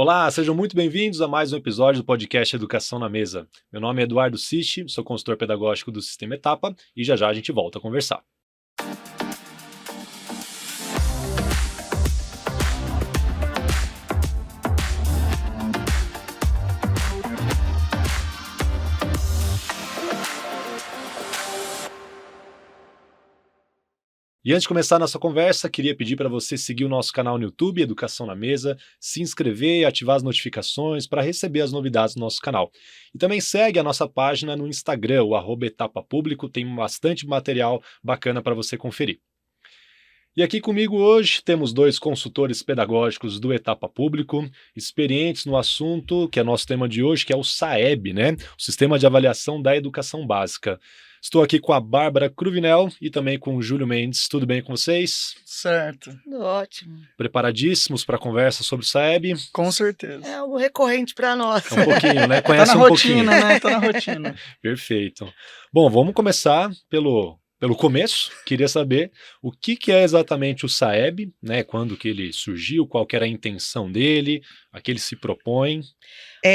Olá, sejam muito bem-vindos a mais um episódio do podcast Educação na Mesa. Meu nome é Eduardo Sisti, sou consultor pedagógico do Sistema Etapa e já já a gente volta a conversar. E antes de começar a nossa conversa, queria pedir para você seguir o nosso canal no YouTube, Educação na Mesa, se inscrever e ativar as notificações para receber as novidades do nosso canal. E também segue a nossa página no Instagram, o @etapapúblico, tem bastante material bacana para você conferir. E aqui comigo hoje temos dois consultores pedagógicos do Etapa Público, experientes no assunto, que é nosso tema de hoje, que é o SAEB, né? O Sistema de Avaliação da Educação Básica. Estou aqui com a Bárbara Cruvinel e também com o Júlio Mendes. Tudo bem com vocês? Certo, Tudo ótimo. Preparadíssimos para a conversa sobre o SAEB? com certeza. É algo recorrente para nós. Um pouquinho, né? Tá Conhece na um pouquinho. rotina, né? Tá na rotina. Perfeito. Bom, vamos começar pelo começo. Queria saber o que é exatamente o SAEB, né? Quando que ele surgiu, qual que era a intenção dele, a que ele se propõe.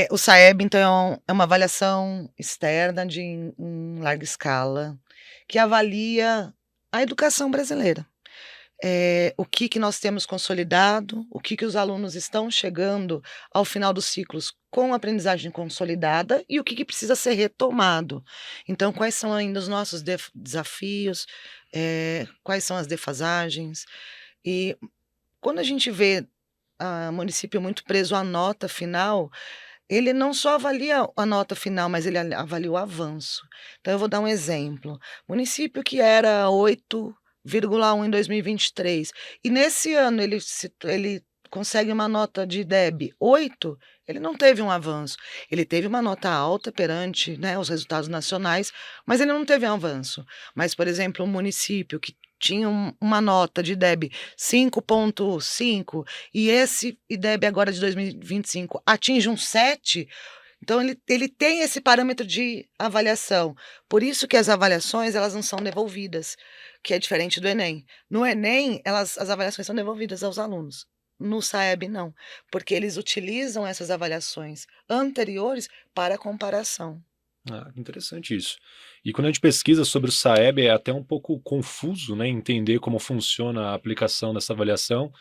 O SAEB, então, é uma avaliação externa em larga escala, que avalia a educação brasileira. O que nós temos consolidado, o que os alunos estão chegando ao final dos ciclos com aprendizagem consolidada e o que precisa ser retomado. Então, quais são ainda os nossos desafios, quais são as defasagens. E quando a gente vê município muito preso à nota final, ele não só avalia a nota final, mas ele avalia o avanço. Então, eu vou dar um exemplo. Município que era 8,1 em 2023, e nesse ano ele consegue uma nota de DEB 8, ele não teve um avanço. Ele teve uma nota alta perante, né, os resultados nacionais, mas ele não teve um avanço. Mas, por exemplo, um município que tinha uma nota de DEB 5,5 e esse IDEB agora de 2025 atinge um 7, então ele tem esse parâmetro de avaliação. Por isso que as avaliações elas não são devolvidas, que é diferente do Enem. No Enem, as avaliações são devolvidas aos alunos. No SAEB, não, porque eles utilizam essas avaliações anteriores para comparação. Ah, interessante isso. E quando a gente pesquisa sobre o SAEB, é até um pouco confuso, né, entender como funciona a aplicação dessa avaliação.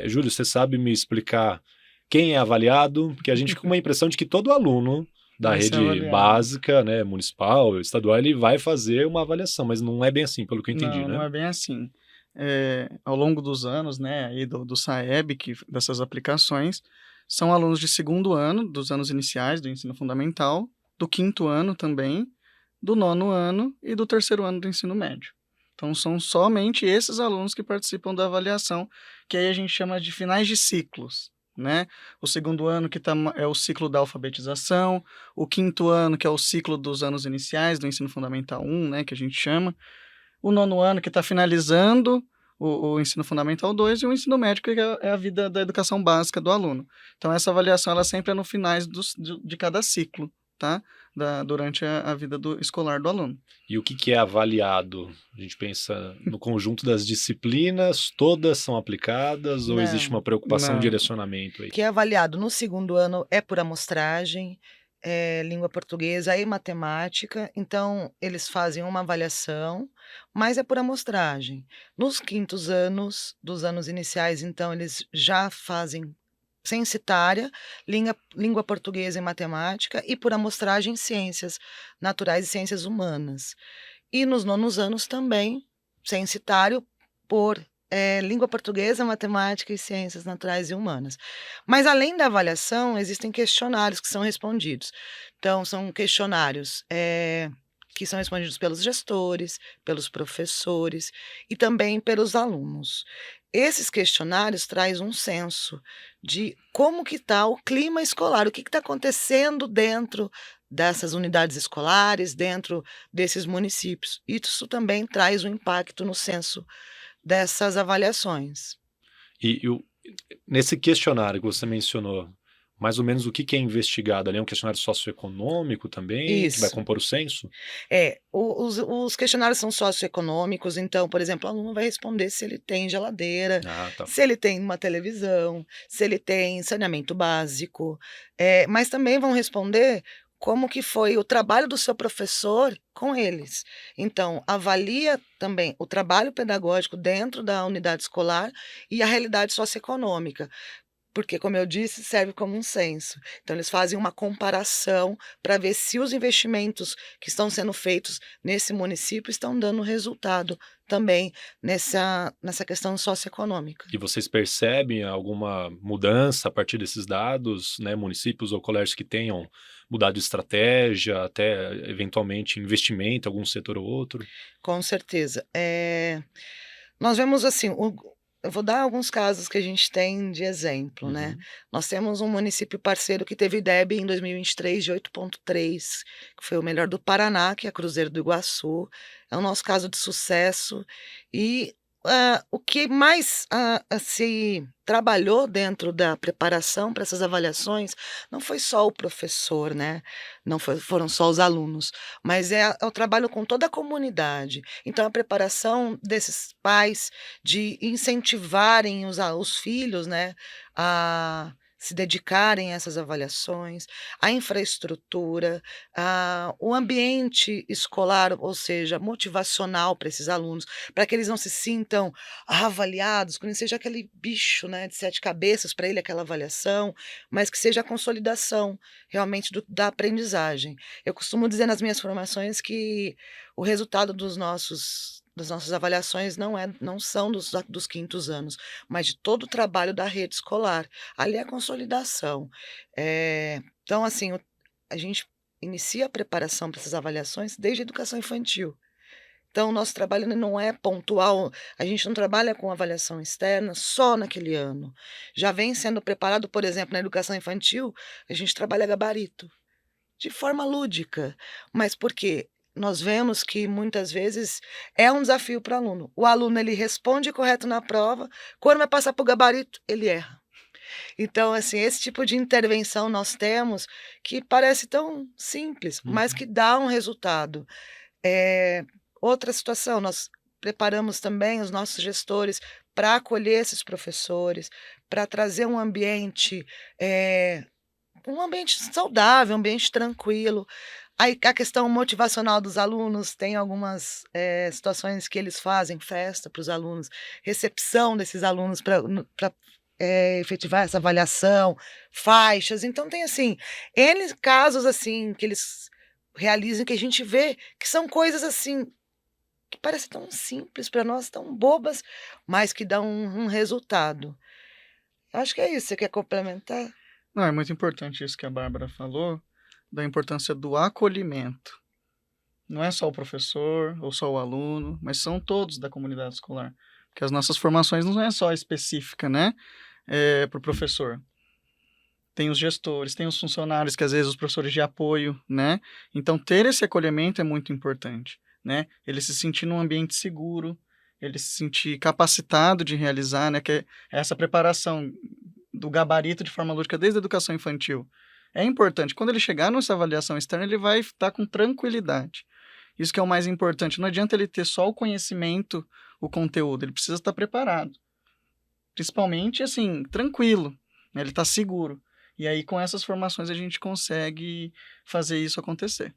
Júlio, você sabe me explicar quem é avaliado? Porque a gente fica com uma impressão de que todo aluno da Vai ser rede avaliado. básica, né, municipal, estadual, ele vai fazer uma avaliação, mas não é bem assim, pelo que eu entendi, Não, né? não é bem assim. Ao longo dos anos, né, aí do SAEB, dessas aplicações, são alunos de segundo ano, dos anos iniciais do ensino fundamental, do quinto ano também, do nono ano e do terceiro ano do ensino médio. Então, são somente esses alunos que participam da avaliação, que aí a gente chama de finais de ciclos, né? O segundo ano é o ciclo da alfabetização, o quinto ano que é o ciclo dos anos iniciais do ensino fundamental 1, né, que a gente chama, o nono ano que está finalizando o ensino fundamental 2 e o ensino médio, que é a vida da educação básica do aluno. Então, essa avaliação ela sempre é no finais de cada ciclo, tá? Durante a vida escolar do aluno. E o que é avaliado? A gente pensa no conjunto das disciplinas, todas são aplicadas ou existe uma preocupação não. de direcionamento aí? O que é avaliado no segundo ano é por amostragem, língua portuguesa e matemática, então eles fazem uma avaliação, mas é por amostragem. Nos quintos anos, dos anos iniciais, então, eles já fazem censitária, língua portuguesa e matemática, e por amostragem ciências naturais e ciências humanas. E nos nonos anos também, censitário por língua portuguesa, matemática e ciências naturais e humanas. Mas além da avaliação, existem questionários que são respondidos. Então, são questionários que são respondidos pelos gestores, pelos professores e também pelos alunos. Esses questionários trazem um senso de como que está o clima escolar, o que está acontecendo dentro dessas unidades escolares, dentro desses municípios. Isso também traz um impacto no senso dessas avaliações. Nesse questionário que você mencionou, Mais ou menos o que é investigado ali? É um questionário socioeconômico também, que vai Isso. compor o censo? Os questionários são socioeconômicos, então, por exemplo, o aluno vai responder se ele tem geladeira, Ah, tá. se ele tem uma televisão, se ele tem saneamento básico, mas também vão responder como que foi o trabalho do seu professor com eles. Então, avalia também o trabalho pedagógico dentro da unidade escolar e a realidade socioeconômica. Porque, como eu disse, serve como um censo. Então, eles fazem uma comparação para ver se os investimentos que estão sendo feitos nesse município estão dando resultado também nessa questão socioeconômica. E vocês percebem alguma mudança a partir desses dados, né? Municípios ou colégios que tenham mudado de estratégia, até eventualmente investimento em algum setor ou outro? Com certeza. Nós vemos assim, eu vou dar alguns casos que a gente tem de exemplo, né. Uhum. Nós temos um município parceiro que teve IDEB em 2023 de 8,3, que foi o melhor do Paraná, que é Cruzeiro do Iguaçu. É o nosso caso de sucesso e, o que mais, se trabalhou dentro da preparação para essas avaliações, não foi só o professor, né, não foram só os alunos, mas é o trabalho com toda a comunidade. Então a preparação desses pais de incentivarem os filhos, né, a se dedicarem a essas avaliações, a infraestrutura, o ambiente escolar, ou seja, motivacional para esses alunos, para que eles não se sintam avaliados, que não seja aquele bicho, né, de 7 cabeças para ele aquela avaliação, mas que seja a consolidação realmente da aprendizagem. Eu costumo dizer nas minhas formações que o resultado das nossas avaliações não são dos quintos anos, mas de todo o trabalho da rede escolar. Ali é a consolidação. Então assim, a gente inicia a preparação para essas avaliações desde a educação infantil. Então o nosso trabalho ele não é pontual, a gente não trabalha com avaliação externa só naquele ano. Já vem sendo preparado, por exemplo, na educação infantil, a gente trabalha gabarito. De forma lúdica, mas por quê? Nós vemos que muitas vezes é um desafio para o aluno. O aluno ele responde correto na prova, quando vai passar para o gabarito, ele erra. Então, assim, esse tipo de intervenção nós temos que parece tão simples, mas Uhum. que dá um resultado. Eh, Outra situação, nós preparamos também os nossos gestores para acolher esses professores, para trazer um ambiente saudável, um ambiente tranquilo. Aí a questão motivacional dos alunos, tem algumas, situações que eles fazem festa para os alunos, recepção desses alunos para efetivar essa avaliação, faixas, então tem assim, N casos, assim, que eles realizam que a gente vê que são coisas, assim, que parecem tão simples para nós, tão bobas, mas que dão um resultado. Acho que é isso, você quer complementar? Não, é muito importante isso que a Bárbara falou, da importância do acolhimento. Não é só o professor ou só o aluno, mas são todos da comunidade escolar. Porque as nossas formações não é só específica, né, para o professor. Tem os gestores, tem os funcionários, que às vezes os professores de apoio, né. Então ter esse acolhimento é muito importante, né. Ele se sentir num ambiente seguro, ele se sentir capacitado de realizar, né, que é essa preparação do gabarito de forma lúdica desde a educação infantil. É importante, quando ele chegar nessa avaliação externa, ele vai estar com tranquilidade. Isso que é o mais importante, não adianta ele ter só o conhecimento, o conteúdo, ele precisa estar preparado. Principalmente, assim, tranquilo, né, ele está seguro. E aí com essas formações a gente consegue fazer isso acontecer.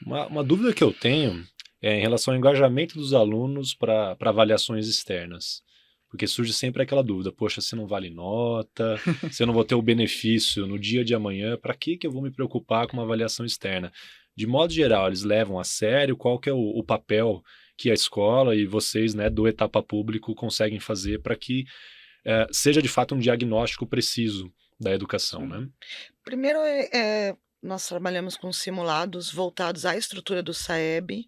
Uma dúvida que eu tenho é em relação ao engajamento dos alunos para avaliações externas. Porque surge sempre aquela dúvida: poxa, se não vale nota, se eu não vou ter o benefício no dia de amanhã, para que eu vou me preocupar com uma avaliação externa? De modo geral, eles levam a sério? Qual que é o papel que a escola e vocês, né, do Etapa Público, conseguem fazer para que seja de fato um diagnóstico preciso da educação, Sim. né? Primeiro, nós trabalhamos com simulados voltados à estrutura do SAEB,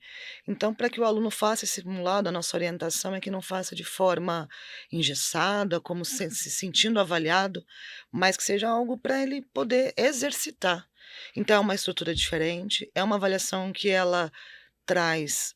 então para que o aluno faça esse simulado, a nossa orientação é que não faça de forma engessada, como se sentindo avaliado, mas que seja algo para ele poder exercitar. Então é uma estrutura diferente, é uma avaliação que ela traz,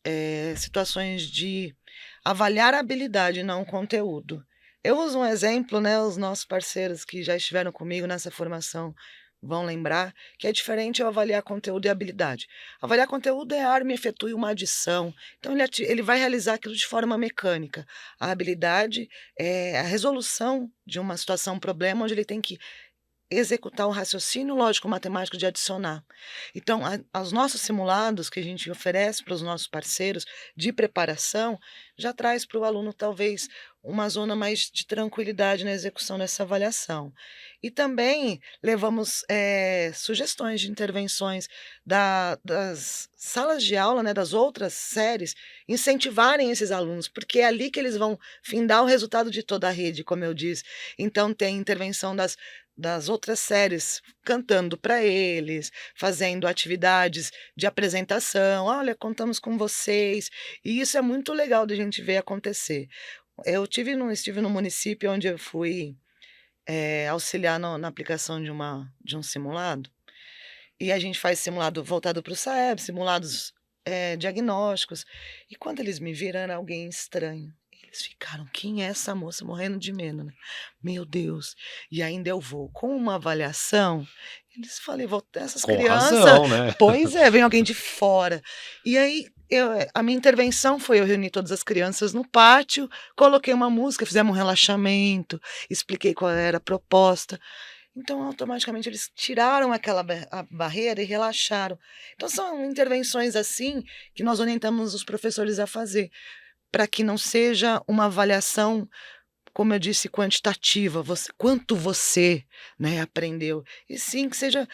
situações de avaliar a habilidade, não o conteúdo. Eu uso um exemplo, né, os nossos parceiros que já estiveram comigo nessa formação vão lembrar que é diferente eu avaliar conteúdo e habilidade. Avaliar conteúdo é arma e efetue uma adição, então ele vai realizar aquilo de forma mecânica. A habilidade é a resolução de uma situação, um problema, onde ele tem que executar o raciocínio lógico-matemático de adicionar. Então, os nossos simulados que a gente oferece para os nossos parceiros de preparação, já traz para o aluno talvez uma zona mais de tranquilidade na execução dessa avaliação. E também levamos sugestões de intervenções das salas de aula, né, das outras séries, incentivarem esses alunos, porque é ali que eles vão findar o resultado de toda a rede, como eu disse. Então, tem intervenção das outras séries, cantando para eles, fazendo atividades de apresentação. Olha, contamos com vocês. E isso é muito legal de a gente ver acontecer. Eu estive no município onde eu fui auxiliar na aplicação de um simulado. E a gente faz simulado voltado para o SAEB, simulados diagnósticos. E quando eles me viram, era alguém estranho. Eles ficaram, quem é essa moça? Morrendo de medo, né? Meu Deus. E ainda eu vou com uma avaliação. Eles falei, essas Com crianças. razão, né? Pois é, vem alguém de fora. E aí, a minha intervenção foi eu reunir todas as crianças no pátio, coloquei uma música, fizemos um relaxamento, expliquei qual era a proposta. Então, automaticamente, eles tiraram aquela a barreira e relaxaram. Então, são intervenções assim que nós orientamos os professores a fazer, para que não seja uma avaliação, como eu disse, quantitativa, quanto você, né, aprendeu, e sim que seja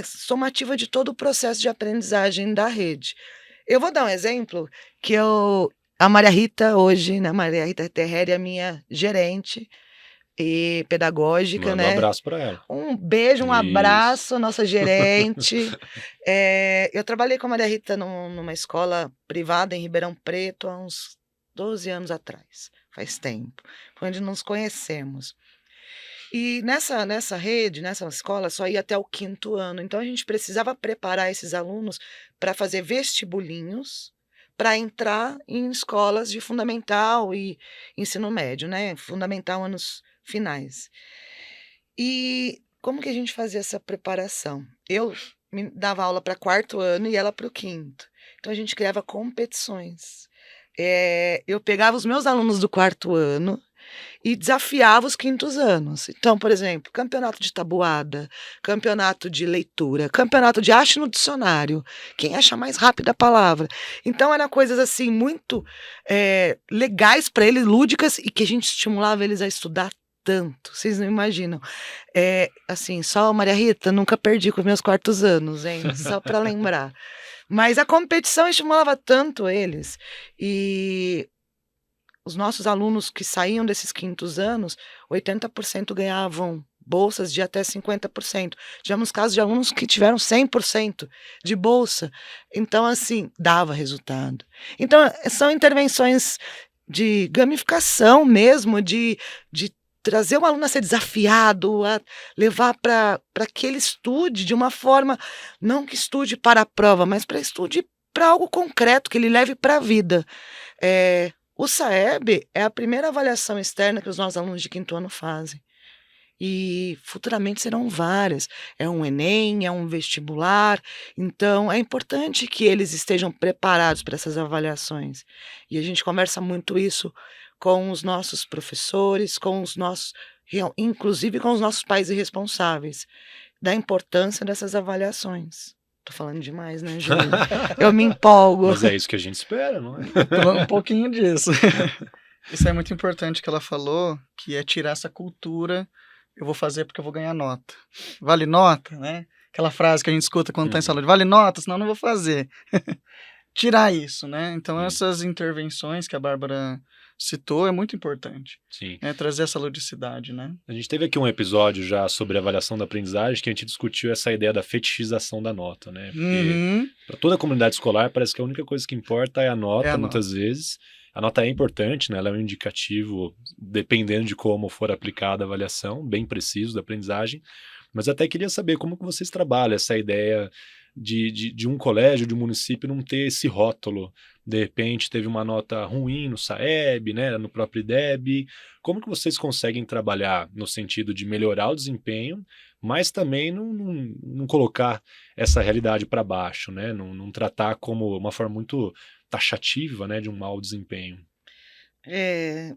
somativa de todo o processo de aprendizagem da rede. Eu vou dar um exemplo que a Maria Rita hoje, né, Maria Rita Terreri é a minha gerente e pedagógica, Manda um né? abraço para ela. Um beijo, um Isso. abraço, nossa gerente. Eu trabalhei com a Maria Rita numa escola privada em Ribeirão Preto há uns 12 anos atrás, faz tempo, foi onde nos conhecemos. E nessa rede, nessa escola, só ia até o 5º ano, então a gente precisava preparar esses alunos para fazer vestibulinhos, para entrar em escolas de fundamental e ensino médio, né? Fundamental, anos finais. E como que a gente fazia essa preparação? Eu dava aula para 4º ano e ela para o 5º. Então a gente criava competições. Eu pegava os meus alunos do 4º ano e desafiava os 5º anos. Então, por exemplo, campeonato de tabuada, campeonato de leitura, campeonato de ache no dicionário, quem acha mais rápido a palavra. Então, eram coisas assim muito legais para eles, lúdicas, e que a gente estimulava eles a estudar tanto, vocês não imaginam. Assim, só a Maria Rita, nunca perdi com os meus 4º anos, hein? Só para lembrar. Mas a competição estimulava tanto eles. E os nossos alunos que saíam desses 5º anos, 80% ganhavam bolsas de até 50%. Tivemos casos de alunos que tiveram 100% de bolsa. Então, assim, dava resultado. Então, são intervenções de gamificação mesmo, de trazer o aluno a ser desafiado, a levar para que ele estude de uma forma, não que estude para a prova, mas para estude para algo concreto, que ele leve para a vida. O SAEB é a primeira avaliação externa que os nossos alunos de 5º ano fazem. E futuramente serão várias. É um Enem, é um vestibular. Então, é importante que eles estejam preparados para essas avaliações. E a gente conversa muito isso com os nossos professores, inclusive com os nossos pais e responsáveis, da importância dessas avaliações. Tô falando demais, né, Júlio? Eu me empolgo. Mas é isso que a gente espera, não é? Um pouquinho disso. Isso é muito importante que ela falou, que é tirar essa cultura, eu vou fazer porque eu vou ganhar nota. Vale nota, né? Aquela frase que a gente escuta quando está em sala de vale nota, senão eu não vou fazer. Tirar isso, né? Então essas intervenções que a Bárbara citou é muito importante. Sim. Trazer essa ludicidade, né? A gente teve aqui um episódio já sobre avaliação da aprendizagem que a gente discutiu essa ideia da fetichização da nota, né? Porque para toda a comunidade escolar parece que a única coisa que importa é a nota, muitas vezes. A nota é importante, né? Ela é um indicativo, dependendo de como for aplicada a avaliação, bem preciso da aprendizagem. Mas até queria saber como que vocês trabalham essa ideia de um colégio, de um município não ter esse rótulo. De repente teve uma nota ruim no SAEB, né, no próprio IDEB. Como que vocês conseguem trabalhar no sentido de melhorar o desempenho, mas também não colocar essa realidade para baixo, né? Não tratar como uma forma muito taxativa, né, de um mau desempenho? É,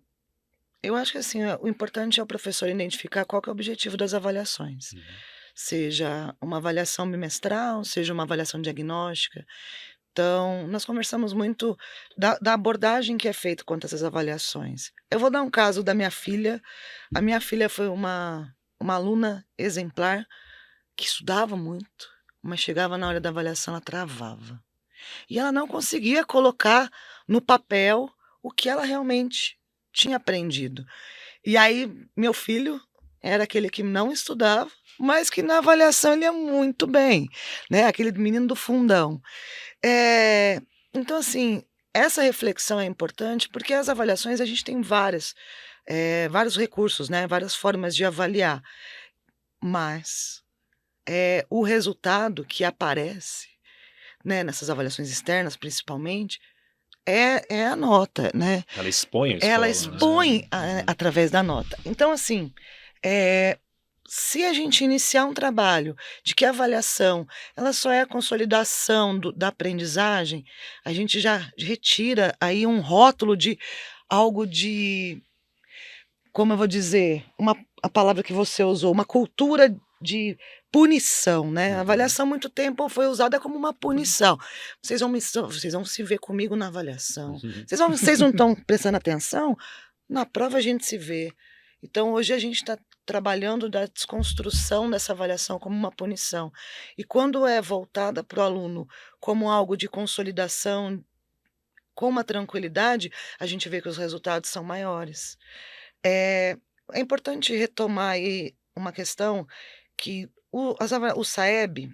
eu acho que assim, o importante é o professor identificar qual que é o objetivo das avaliações. Uhum. Seja uma avaliação bimestral, seja uma avaliação diagnóstica. Então, nós conversamos muito da abordagem que é feita quanto a essas avaliações. Eu vou dar um caso da minha filha. A minha filha foi uma aluna exemplar que estudava muito, mas chegava na hora da avaliação, ela travava. E ela não conseguia colocar no papel o que ela realmente tinha aprendido. E aí, meu filho era aquele que não estudava, mas que na avaliação ele ia muito bem, né? Aquele menino do fundão. Eh, então, assim, essa reflexão é importante porque as avaliações a gente tem vários recursos, né? Várias formas de avaliar, mas o resultado que aparece, né, nessas avaliações externas, principalmente, é a nota, né? Ela expõe a Ela escola, né? expõe Uhum. através da nota. Então, assim, eh, se a gente iniciar um trabalho de que a avaliação, ela só é a consolidação da aprendizagem, a gente já retira aí um rótulo de algo de, como eu vou dizer, a palavra que você usou, uma cultura de punição, né? A Uhum. avaliação há muito tempo foi usada como uma punição. Vocês vão se ver comigo na avaliação. Uhum. Vocês não estão prestando atenção? Na prova a gente se vê. Então hoje a gente está trabalhando da desconstrução dessa avaliação como uma punição. E quando é voltada para o aluno como algo de consolidação, com uma tranquilidade, a gente vê que os resultados são maiores. É, é importante retomar aí uma questão que o SAEB,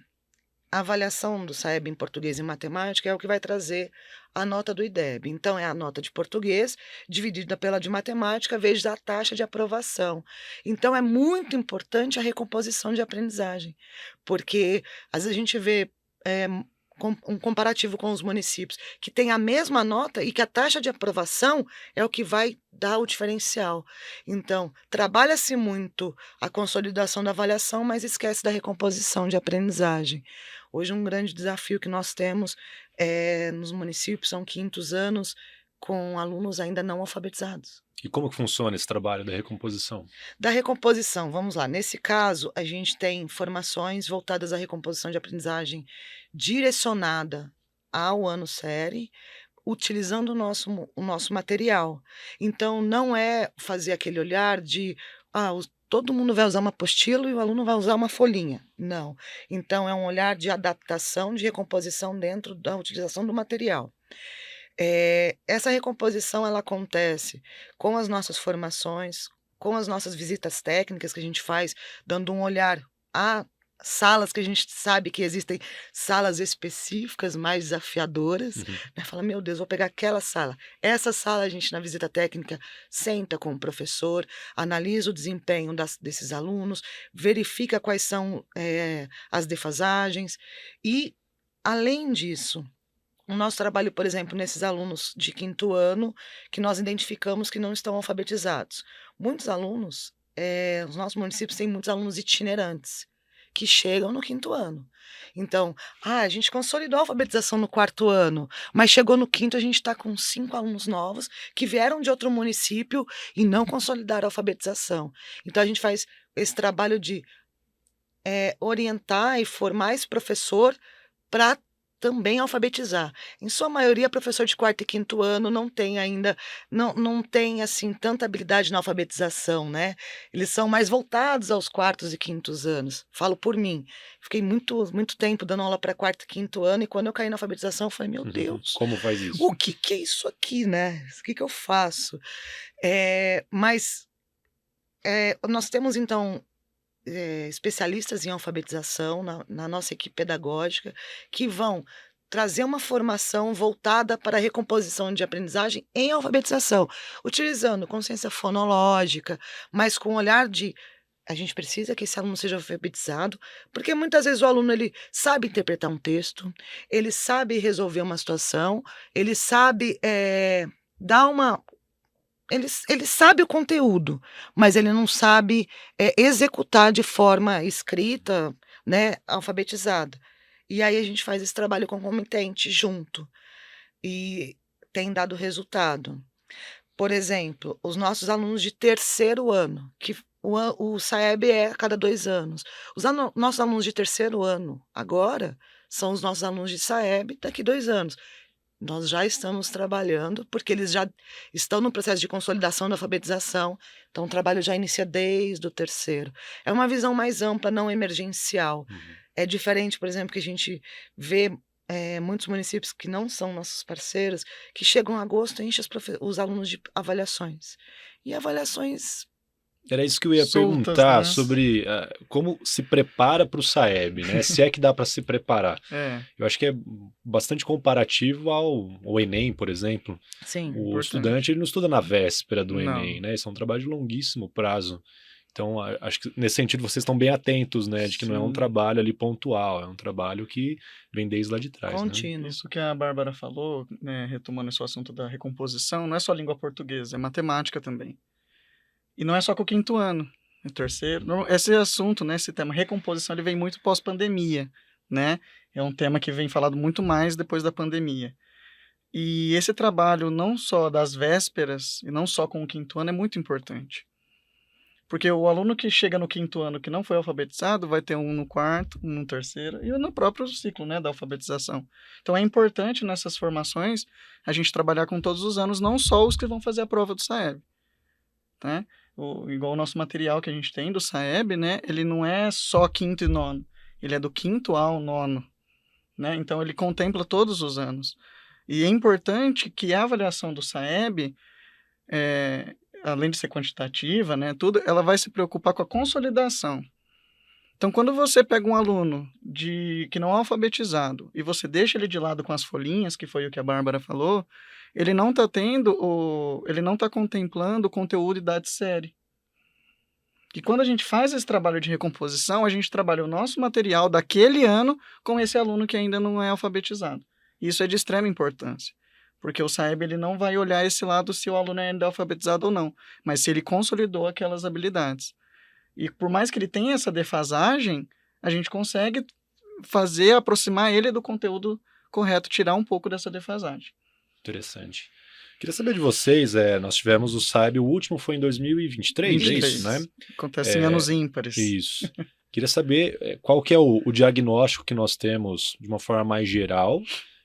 a avaliação do SAEB em português e matemática é o que vai trazer a nota do IDEB. Então, é a nota de português dividida pela de matemática vezes a taxa de aprovação. Então, é muito importante a recomposição de aprendizagem, porque às vezes a gente vê eh, um comparativo com os municípios que tem a mesma nota e que a taxa de aprovação é o que vai dar o diferencial. Então, trabalha-se muito a consolidação da avaliação, mas esquece da recomposição de aprendizagem. Hoje, um grande desafio que nós temos nos municípios são quintos anos com alunos ainda não alfabetizados. E como que funciona esse trabalho da recomposição? Da recomposição, vamos lá. Nesse caso, a gente tem formações voltadas à recomposição de aprendizagem direcionada ao ano série, utilizando o nosso material. Então, não é fazer aquele olhar de todo mundo vai usar uma apostila e o aluno vai usar uma folhinha. Não. Então, é um olhar de adaptação, de recomposição dentro da utilização do material. Essa recomposição ela acontece com as nossas formações, com as nossas visitas técnicas que a gente faz, dando um olhar a salas que a gente sabe que existem salas específicas mais desafiadoras, Uhum. né, fala: "Meu Deus, vou pegar aquela sala". Essa sala a gente na visita técnica senta com o professor, analisa o desempenho desses alunos, verifica quais são, as defasagens e, além disso, o nosso trabalho, por exemplo, nesses alunos de quinto ano, que nós identificamos que não estão alfabetizados. Muitos alunos, os nossos municípios têm muitos alunos itinerantes, que chegam no quinto ano. Então, a gente consolidou a alfabetização no quarto ano, mas chegou no quinto, a gente está com 5 alunos novos que vieram de outro município e não consolidaram a alfabetização. Então, a gente faz esse trabalho de orientar e formar esse professor para também alfabetizar. Em sua maioria, professor de quarto e quinto ano não tem ainda, não tem assim tanta habilidade na alfabetização, né? Eles são mais voltados aos quartos e quintos anos. Falo por mim. Fiquei muito tempo dando aula para quarto e quinto ano e quando eu caí na alfabetização, eu falei: "Meu Uhum. Deus, Como faz isso? o que que é isso aqui, né? O que que eu faço?" Mas nós temos então especialistas em alfabetização na nossa equipe pedagógica, que vão trazer uma formação voltada para a recomposição de aprendizagem em alfabetização, utilizando consciência fonológica, mas com olhar de A gente precisa que esse aluno seja alfabetizado, porque muitas vezes o aluno ele sabe interpretar um texto, ele sabe resolver uma situação, ele sabe, dar uma ele sabe o conteúdo, mas ele não sabe, executar de forma escrita, né, alfabetizada. E aí a gente faz esse trabalho concomitante junto, e tem dado resultado. Por exemplo, os nossos alunos de terceiro ano, que o SAEB é a cada 2 anos. Nossos alunos de terceiro ano agora são os nossos alunos de SAEB daqui 2 anos. Nós já estamos trabalhando, porque eles já estão no processo de consolidação da alfabetização, então o trabalho já inicia desde o terceiro. É uma visão mais ampla, não emergencial. Uhum. É diferente, por exemplo, que a gente vê, muitos municípios que não são nossos parceiros, que chegam a agosto e enchem os alunos de avaliações. E avaliações Era isso que eu ia Soltas, perguntar né? sobre como se prepara para o SAEB, né? Se é que dá para se preparar. É, Eu acho que é bastante comparativo ao Enem, por exemplo. sim. O importante. estudante ele não estuda na véspera do Não. Enem, né? Isso é um trabalho de longuíssimo prazo. Então, acho que nesse sentido vocês estão bem atentos, né? De que não é um Sim. trabalho ali pontual, é um trabalho que vem desde lá de trás, né? Contínuo. Isso que a Bárbara falou, né, retomando esse assunto da recomposição, não é só língua portuguesa, é matemática também. E não é só com o quinto ano, é o terceiro. Esse assunto, né, esse tema recomposição, ele vem muito pós-pandemia, né? É um tema que vem falado muito mais depois da pandemia. E esse trabalho, não só das vésperas, e não só com o quinto ano, é muito importante. Porque o aluno que chega no quinto ano que não foi alfabetizado, vai ter um no quarto, um no terceiro, e no próprio ciclo, né, da alfabetização. Então é importante nessas formações a gente trabalhar com todos os anos, não só os que vão fazer a prova do SAEB. Né? Igual o nosso material que a gente tem do SAEB, né, ele não é só quinto e nono, ele é do quinto ao nono. Né? Então ele contempla todos os anos. E é importante que a avaliação do SAEB, além de ser quantitativa, né, tudo, ela vai se preocupar com a consolidação. Então, quando você pega um aluno que não é alfabetizado e você deixa ele de lado com as folhinhas, que foi o que a Bárbara falou, ele não está ele não está contemplando o conteúdo e idade série. E quando a gente faz esse trabalho de recomposição, a gente trabalha o nosso material daquele ano com esse aluno que ainda não é alfabetizado. Isso é de extrema importância, porque o SAEB ele não vai olhar esse lado se o aluno é ainda alfabetizado ou não, mas se ele consolidou aquelas habilidades. E por mais que ele tenha essa defasagem, a gente consegue aproximar ele do conteúdo correto, tirar um pouco dessa defasagem. Interessante. Queria saber de vocês, nós tivemos o SAEB, o último foi em 2023, é isso, né? Acontece em anos ímpares. Isso. Queria saber qual que é o diagnóstico que nós temos de uma forma mais geral,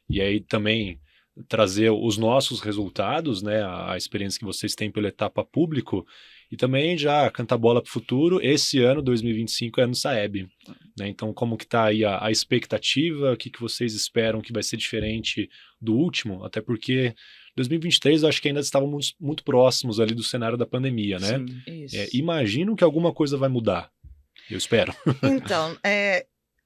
e aí também trazer os nossos resultados, né, a experiência que vocês têm pela etapa público, e também já cantar bola para o futuro. Esse ano, 2025, é no SAEB. Né? Então, como que está aí a expectativa? O que vocês esperam que vai ser diferente do último? Até porque 2023 eu acho que ainda estávamos muito próximos ali do cenário da pandemia, né? Sim. Isso. Imagino que alguma coisa vai mudar. Eu espero. Então,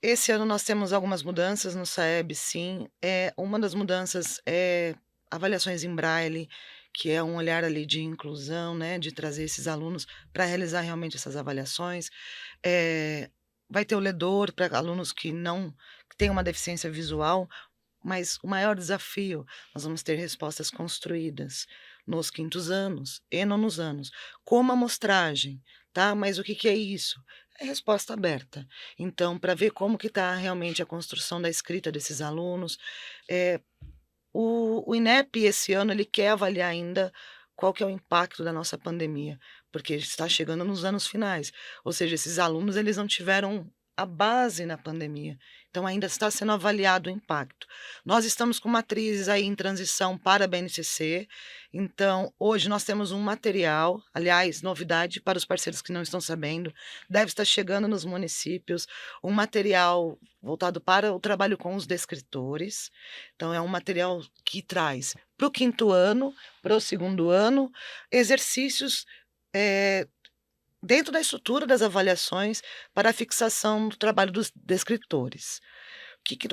esse ano nós temos algumas mudanças no SAEB, sim. Uma das mudanças é avaliações em braille, que é um olhar ali de inclusão, né, de trazer esses alunos para realizar realmente essas avaliações. Vai ter o ledor para alunos que têm uma deficiência visual, mas o maior desafio, nós vamos ter respostas construídas nos quintos anos e nonos anos, como amostragem, tá? Mas o que é isso? É resposta aberta. Então, para ver como que está realmente a construção da escrita desses alunos, o INEP esse ano ele quer avaliar ainda qual que é o impacto da nossa pandemia, porque está chegando nos anos finais, ou seja, esses alunos eles não tiveram a base na pandemia, então ainda está sendo avaliado o impacto. Nós estamos com matrizes aí em transição para a BNCC, então hoje nós temos um material, aliás, novidade para os parceiros que não estão sabendo, deve estar chegando nos municípios, um material voltado para o trabalho com os descritores, então é um material que traz para o quinto ano, para o segundo ano, exercícios dentro da estrutura das avaliações para a fixação do trabalho dos descritores.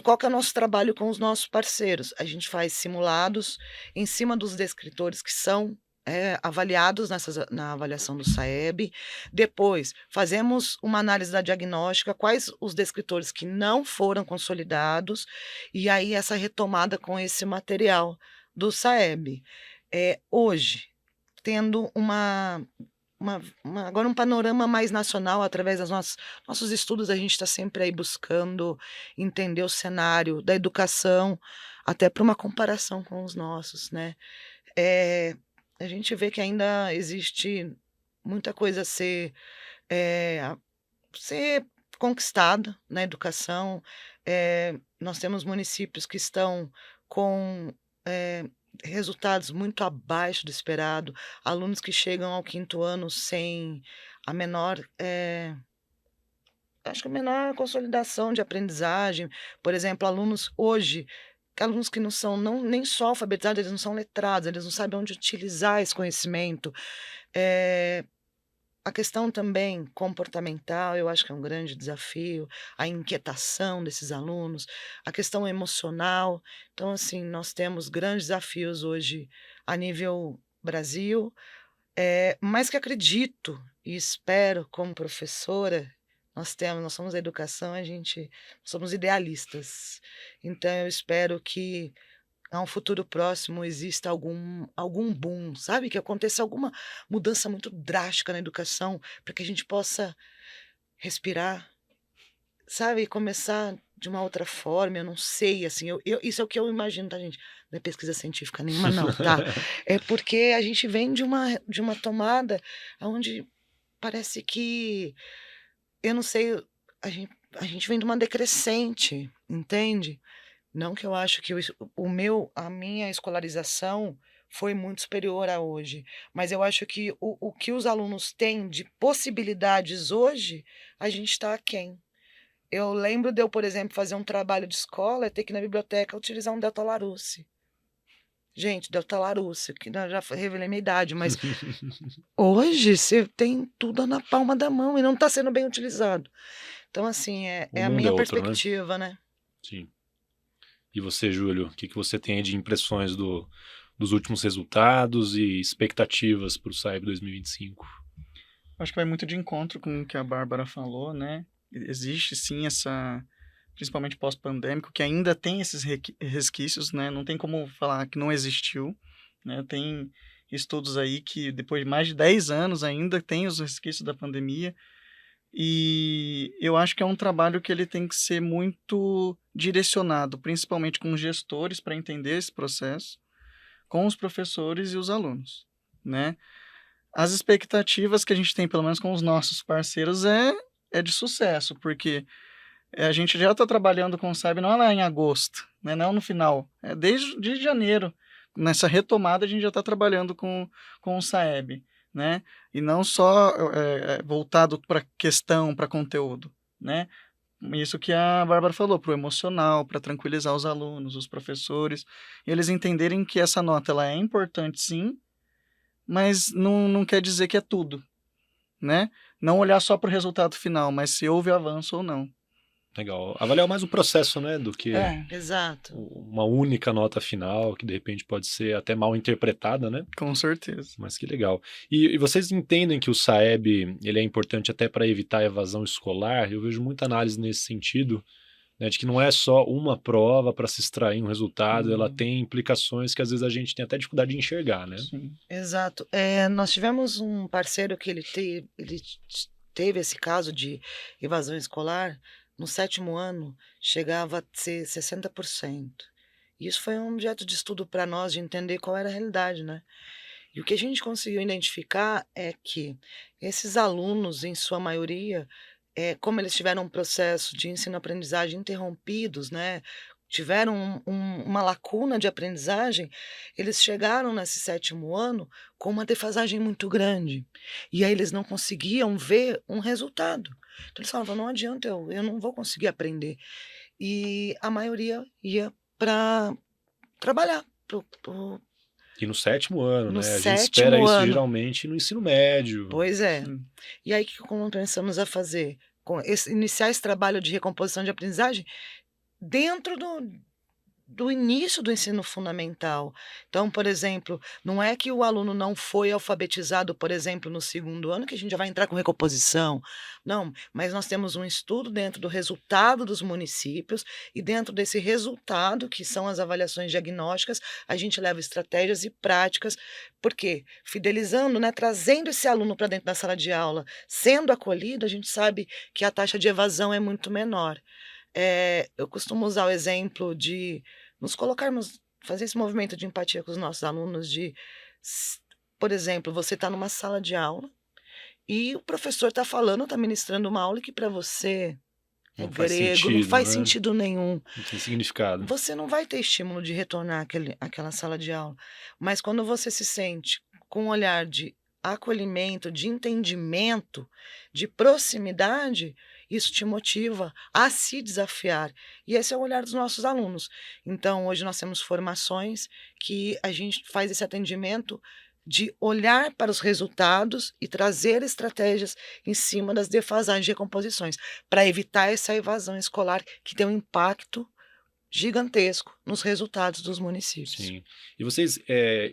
Qual que é o nosso trabalho com os nossos parceiros? A gente faz simulados em cima dos descritores que são avaliados na avaliação do SAEB. Depois, fazemos uma análise da diagnóstica, quais os descritores que não foram consolidados, e aí essa retomada com esse material do SAEB. Hoje, tendo agora um panorama mais nacional, através dos nossos estudos, a gente está sempre aí buscando entender o cenário da educação, até para uma comparação com os nossos, né? A gente vê que ainda existe muita coisa a ser conquistada na educação. Nós temos municípios que estão com resultados muito abaixo do esperado, alunos que chegam ao 5º ano sem a menor, acho que a menor consolidação de aprendizagem. Por exemplo, alunos que não são nem só alfabetizados, eles não são letrados, eles não sabem onde utilizar esse conhecimento. A questão também comportamental, eu acho que é um grande desafio, a inquietação desses alunos, a questão emocional. Então, assim, nós temos grandes desafios hoje a nível Brasil, mas que acredito e espero, como professora, nós somos a educação, somos idealistas. Então, eu espero que a um futuro próximo exista algum boom, sabe? Que aconteça alguma mudança muito drástica na educação, para que a gente possa respirar, sabe? E começar de uma outra forma. Eu não sei, assim, isso é o que eu imagino, tá, gente? Não é pesquisa científica nenhuma, não, tá? É porque a gente vem de uma tomada onde parece que, eu não sei, a gente vem de uma decrescente, entende? Não que eu acho que a minha escolarização foi muito superior a hoje, mas eu acho que o que os alunos têm de possibilidades hoje, a gente está aquém. Eu lembro de eu, por exemplo, fazer um trabalho de escola, ter que ir na biblioteca utilizar um Delta Larousse. Gente, Delta Larousse, que eu já revelei minha idade, mas hoje você tem tudo na palma da mão e não está sendo bem utilizado. Então, assim, O a mundo minha é outro, né? perspectiva, né? Sim. E você, Júlio, o que você tem de impressões dos últimos resultados e expectativas para o SAEB 2025? Acho que vai muito de encontro com o que a Bárbara falou, né? Existe sim principalmente pós-pandêmico, que ainda tem esses resquícios, né? Não tem como falar que não existiu, né? Tem estudos aí que depois de mais de 10 anos ainda tem os resquícios da pandemia. E eu acho que é um trabalho que ele tem que ser muito direcionado, principalmente com os gestores para entender esse processo, com os professores e os alunos, né? As expectativas que a gente tem, pelo menos com os nossos parceiros, é de sucesso, porque a gente já está trabalhando com o SAEB não é lá em agosto, né? Não no final, desde janeiro. Nessa retomada a gente já está trabalhando com o SAEB, né? E não só voltado para questão, para conteúdo, né? Isso que a Bárbara falou, para o emocional, para tranquilizar os alunos, os professores, e eles entenderem que essa nota ela é importante sim, mas não quer dizer que é tudo, né? Não olhar só para o resultado final, mas se houve avanço ou não. Legal. Avaliar mais o processo, né, do que Exato. uma única nota final, que de repente pode ser até mal interpretada, né? Com certeza. Mas que legal. E vocês entendem que o SAEB ele é importante até para evitar a evasão escolar? Eu vejo muita análise nesse sentido, né, de que não é só uma prova para se extrair um resultado, ela tem implicações que às vezes a gente tem até dificuldade de enxergar, né? Sim. Exato. Nós tivemos um parceiro que ele teve esse caso de evasão escolar. No 7º ano, chegava a ser 60%. Isso foi um objeto de estudo para nós, de entender qual era a realidade, né? E o que a gente conseguiu identificar é que esses alunos, em sua maioria, como eles tiveram um processo de ensino-aprendizagem interrompidos, né? Tiveram uma lacuna de aprendizagem, eles chegaram nesse 7º ano com uma defasagem muito grande. E aí eles não conseguiam ver um resultado. Então eles falavam, não adianta, eu não vou conseguir aprender. E a maioria ia para trabalhar. E no 7º ano, No né? A gente espera 7º isso ano. geralmente no ensino médio. Pois é. Sim. E aí o que começamos a fazer? Iniciar esse trabalho de recomposição de aprendizagem dentro do início do ensino fundamental. Então, por exemplo, não é que o aluno não foi alfabetizado, por exemplo, no segundo ano, que a gente já vai entrar com recomposição. Não, mas nós temos um estudo dentro do resultado dos municípios, e dentro desse resultado, que são as avaliações diagnósticas, a gente leva estratégias e práticas, porque fidelizando, né, trazendo esse aluno para dentro da sala de aula, sendo acolhido, a gente sabe que a taxa de evasão é muito menor. Eu costumo usar o exemplo de nos colocarmos, fazer esse movimento de empatia com os nossos alunos, por exemplo, você está numa sala de aula e o professor está falando, está ministrando uma aula que para você é Não faz grego, não sentido, faz né? sentido nenhum. Não tem significado. Você não vai ter estímulo de retornar àquela sala de aula. Mas quando você se sente com um olhar de acolhimento, de entendimento, de proximidade, isso te motiva a se desafiar. E esse é o olhar dos nossos alunos. Então, hoje nós temos formações que a gente faz esse atendimento de olhar para os resultados e trazer estratégias em cima das defasagens e recomposições, para evitar essa evasão escolar que tem um impacto gigantesco nos resultados dos municípios. Sim. E vocês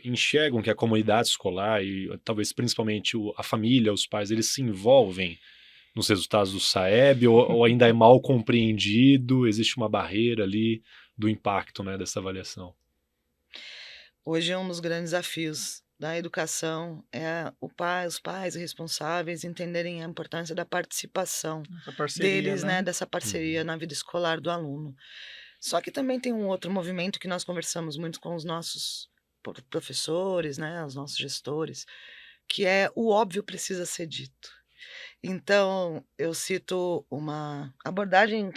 enxergam que a comunidade escolar e talvez principalmente a família, os pais, eles se envolvem nos resultados do SAEB ou ainda é mal compreendido, existe uma barreira ali do impacto, né, dessa avaliação? Hoje um dos grandes desafios da educação é os pais responsáveis entenderem a importância da participação Essa parceria, deles, né, dessa parceria Uhum. na vida escolar do aluno. Só que também tem um outro movimento que nós conversamos muito com os nossos professores, né, os nossos gestores, que é o óbvio precisa ser dito. Então, eu cito uma abordagem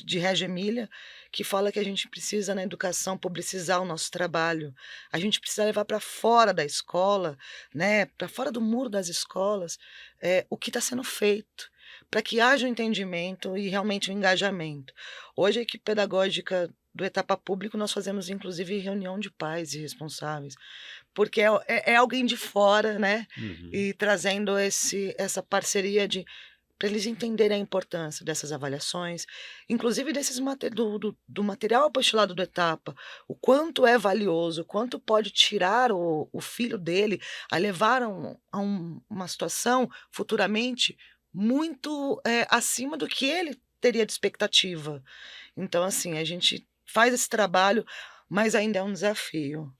de Reggio Emília, que fala que a gente precisa, na educação, publicizar o nosso trabalho. A gente precisa levar para fora da escola, né, para fora do muro das escolas, o que está sendo feito, para que haja um entendimento e realmente um engajamento. Hoje, a equipe pedagógica do Etapa Público, nós fazemos, inclusive, reunião de pais e responsáveis, porque é alguém de fora, né, Uhum. e trazendo essa parceria para eles entenderem a importância dessas avaliações, inclusive do material apostolado do Etapa, o quanto é valioso, o quanto pode tirar o filho dele a levar uma situação futuramente muito acima do que ele teria de expectativa. Então, assim, a gente faz esse trabalho, mas ainda é um desafio.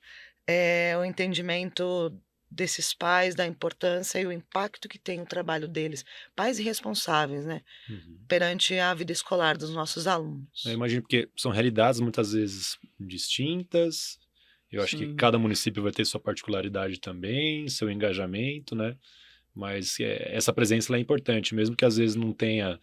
O entendimento desses pais, da importância e o impacto que tem o trabalho deles, pais e responsáveis, né, Uhum. perante a vida escolar dos nossos Eu alunos. imagino porque são realidades muitas vezes distintas. Eu acho que Sim. cada município vai ter sua particularidade também, seu engajamento, né? Mas essa presença ela é importante, mesmo que às vezes não tenha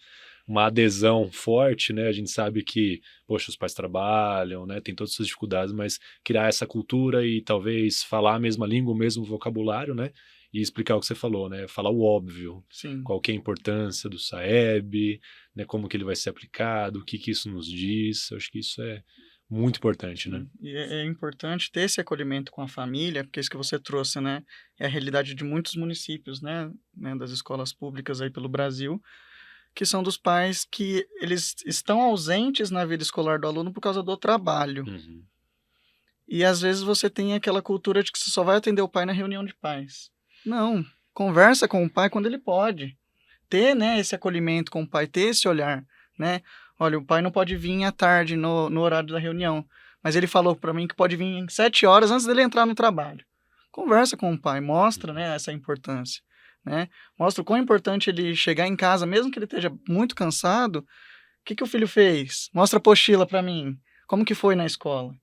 uma adesão forte, né? A gente sabe que, poxa, os pais trabalham, né? Tem todas essas dificuldades, mas criar essa cultura e talvez falar a mesma língua, o mesmo vocabulário, né? E explicar o que você falou, né? Falar o óbvio, Sim. qual que é a importância do SAEB, né? Como que ele vai ser aplicado, o que que isso nos diz. Eu acho que isso é muito importante, né? Sim. E é importante ter esse acolhimento com a família, porque isso que você trouxe, né, é a realidade de muitos municípios, né, das escolas públicas aí pelo Brasil, que são dos pais que eles estão ausentes na vida escolar do aluno por causa do trabalho. Uhum. E às vezes você tem aquela cultura de que você só vai atender o pai na reunião de pais. Não, conversa com o pai quando ele pode. Ter, né, esse acolhimento com o pai, ter esse olhar, né? Olha, o pai não pode vir à tarde no horário da reunião, mas ele falou para mim que pode vir em 7 horas antes dele entrar no trabalho. Conversa com o pai, mostra, né, essa importância, né? Mostra o quão importante ele chegar em casa, mesmo que ele esteja muito cansado. O que o filho fez? Mostra a apostila para mim. Como que foi na escola?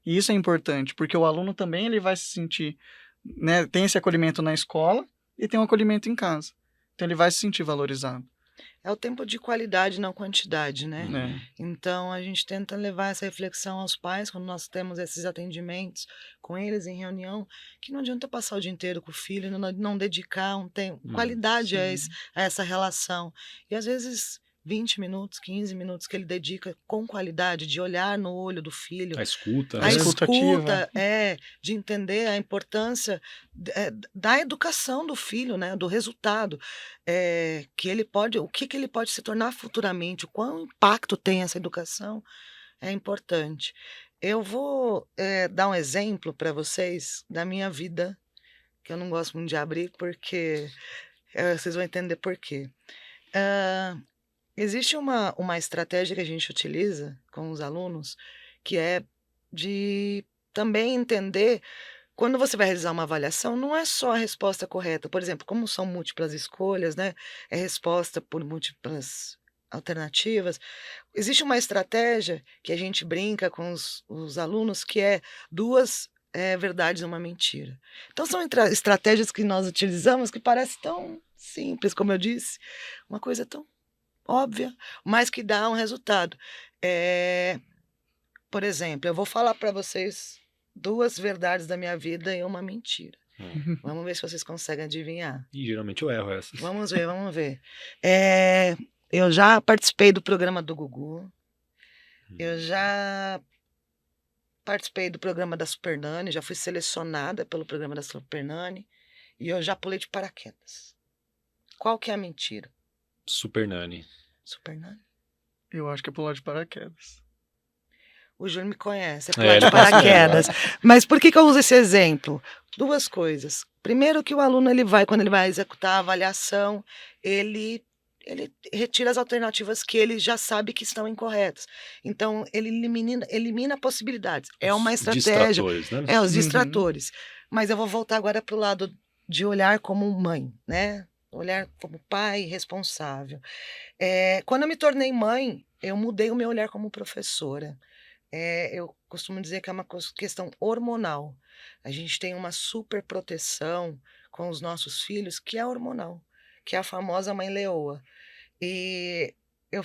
E isso é importante, porque o aluno também ele vai se sentir, né, tem esse acolhimento na escola e tem um acolhimento em casa. Então ele vai se sentir valorizado. É o tempo de qualidade, não quantidade, né? Uhum. Então, a gente tenta levar essa reflexão aos pais quando nós temos esses atendimentos com eles em reunião, que não adianta passar o dia inteiro com o filho e não dedicar um tempo, qualidade Sim. a essa relação. E às vezes 20 minutos, 15 minutos que ele dedica com qualidade, de olhar no olho do filho, A escuta, a né? escuta ativa. escuta, de entender a importância da educação do filho, né, do resultado, que ele pode, o que ele pode se tornar futuramente, o quão impacto tem essa educação, é importante. Eu vou dar um exemplo para vocês da minha vida, que eu não gosto muito de abrir, porque vocês vão entender por quê. Ah, existe uma estratégia que a gente utiliza com os alunos, que é de também entender, quando você vai realizar uma avaliação, não é só a resposta correta. Por exemplo, como são múltiplas escolhas, né? É resposta por múltiplas alternativas. Existe uma estratégia que a gente brinca com os alunos, que é duas verdades e uma mentira. Então, são estratégias que nós utilizamos que parece tão simples, como eu disse, uma coisa tão óbvia, mas que dá um resultado. Por exemplo, eu vou falar para vocês duas verdades da minha vida e uma mentira. Vamos ver se vocês conseguem adivinhar. E geralmente eu erro essas. Vamos ver, vamos ver. Eu já participei do programa do Gugu. Eu já participei do programa da Super Nani, já fui selecionada pelo programa da Super Nani. E eu já pulei de paraquedas. Qual que é a mentira? Super Nani. Super Nani? Eu acho que é pular de paraquedas. O Júnior me conhece, é pular ele de passa paraquedas. Mas por que eu uso esse exemplo? Duas coisas. Primeiro, que o aluno, quando ele vai executar a avaliação, ele retira as alternativas que ele já sabe que estão incorretas. Então, ele elimina possibilidades. É uma estratégia. Distratores, né? Os distratores. Mas eu vou voltar agora para o lado de olhar como mãe, né? Olhar como pai responsável. Quando eu me tornei mãe, eu mudei o meu olhar como professora. Eu costumo dizer que é uma questão hormonal. A gente tem uma super proteção com os nossos filhos que é hormonal, que é a famosa mãe leoa. E eu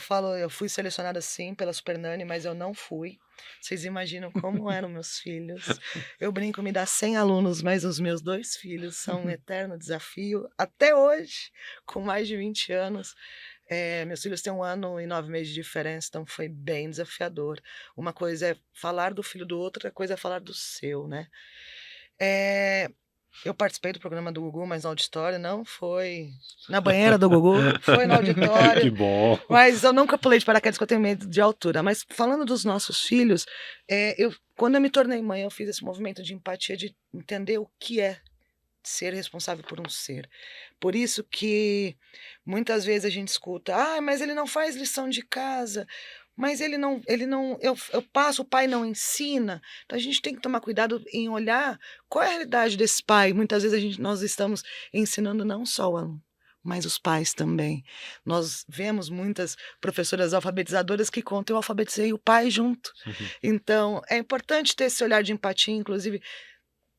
fui selecionada sim pela Super Nani, mas eu não fui. Vocês imaginam como eram meus filhos. Eu brinco, me dá 100 alunos, mas os meus 2 filhos são um eterno desafio. Até hoje, com mais de 20 anos. Meus filhos têm 1 ano e 9 meses de diferença, então foi bem desafiador. Uma coisa é falar do filho do outro, outra coisa é falar do seu, né? Eu participei do programa do Gugu, mas no auditório não foi na banheira do Gugu, foi no auditório. Que bom. Mas eu nunca pulei de paraquedas porque eu tenho medo de altura. Mas falando dos nossos filhos, quando eu me tornei mãe, eu fiz esse movimento de empatia, de entender o que é ser responsável por um ser. Por isso que muitas vezes a gente escuta, mas ele não faz lição de casa, mas eu passo, o pai não ensina. Então a gente tem que tomar cuidado em olhar qual é a realidade desse pai. Muitas vezes nós estamos ensinando não só o aluno, mas os pais também. Nós vemos muitas professoras alfabetizadoras que contam, eu alfabetizei o pai junto. Então é importante ter esse olhar de empatia, inclusive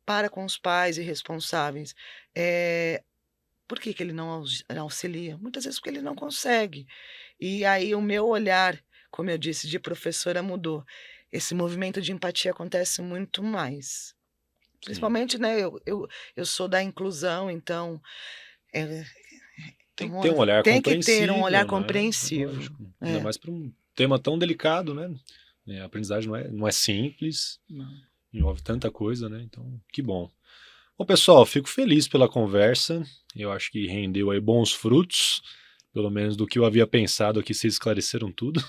para com os pais irresponsáveis. Por que ele não auxilia? Muitas vezes porque ele não consegue. E aí o meu olhar, como eu disse, de professora mudou. Esse movimento de empatia acontece muito mais. Principalmente, né? Eu sou da inclusão, então tem que ter um olhar tem compreensível. Que ter um olhar né? compreensível. Lógico. Ainda mais para um tema tão delicado, né? A aprendizagem não é simples. Não. Envolve tanta coisa, né? Então, que bom. Bom, pessoal, fico feliz pela conversa. Eu acho que rendeu aí bons frutos. Pelo menos do que eu havia pensado aqui, vocês esclareceram tudo.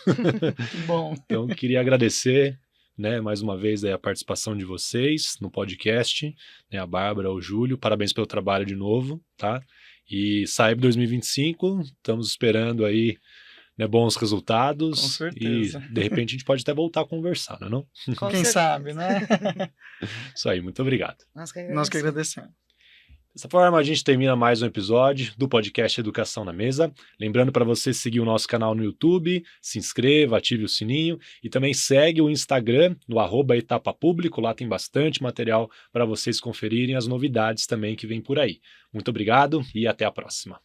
Bom. Então, queria agradecer, né, mais uma vez aí a participação de vocês no podcast, né, a Bárbara, o Júlio, parabéns pelo trabalho de novo, tá? E SAEB 2025, estamos esperando aí, né, bons resultados. Com certeza. E de repente a gente pode até voltar a conversar, não é não? Quem sabe, né? Isso aí, muito obrigado. Nós que agradecemos. Dessa forma, a gente termina mais um episódio do podcast Educação na Mesa. Lembrando para você seguir o nosso canal no YouTube, se inscreva, ative o sininho e também segue o Instagram no @etapapúblico. Lá tem bastante material para vocês conferirem as novidades também que vem por aí. Muito obrigado e até a próxima.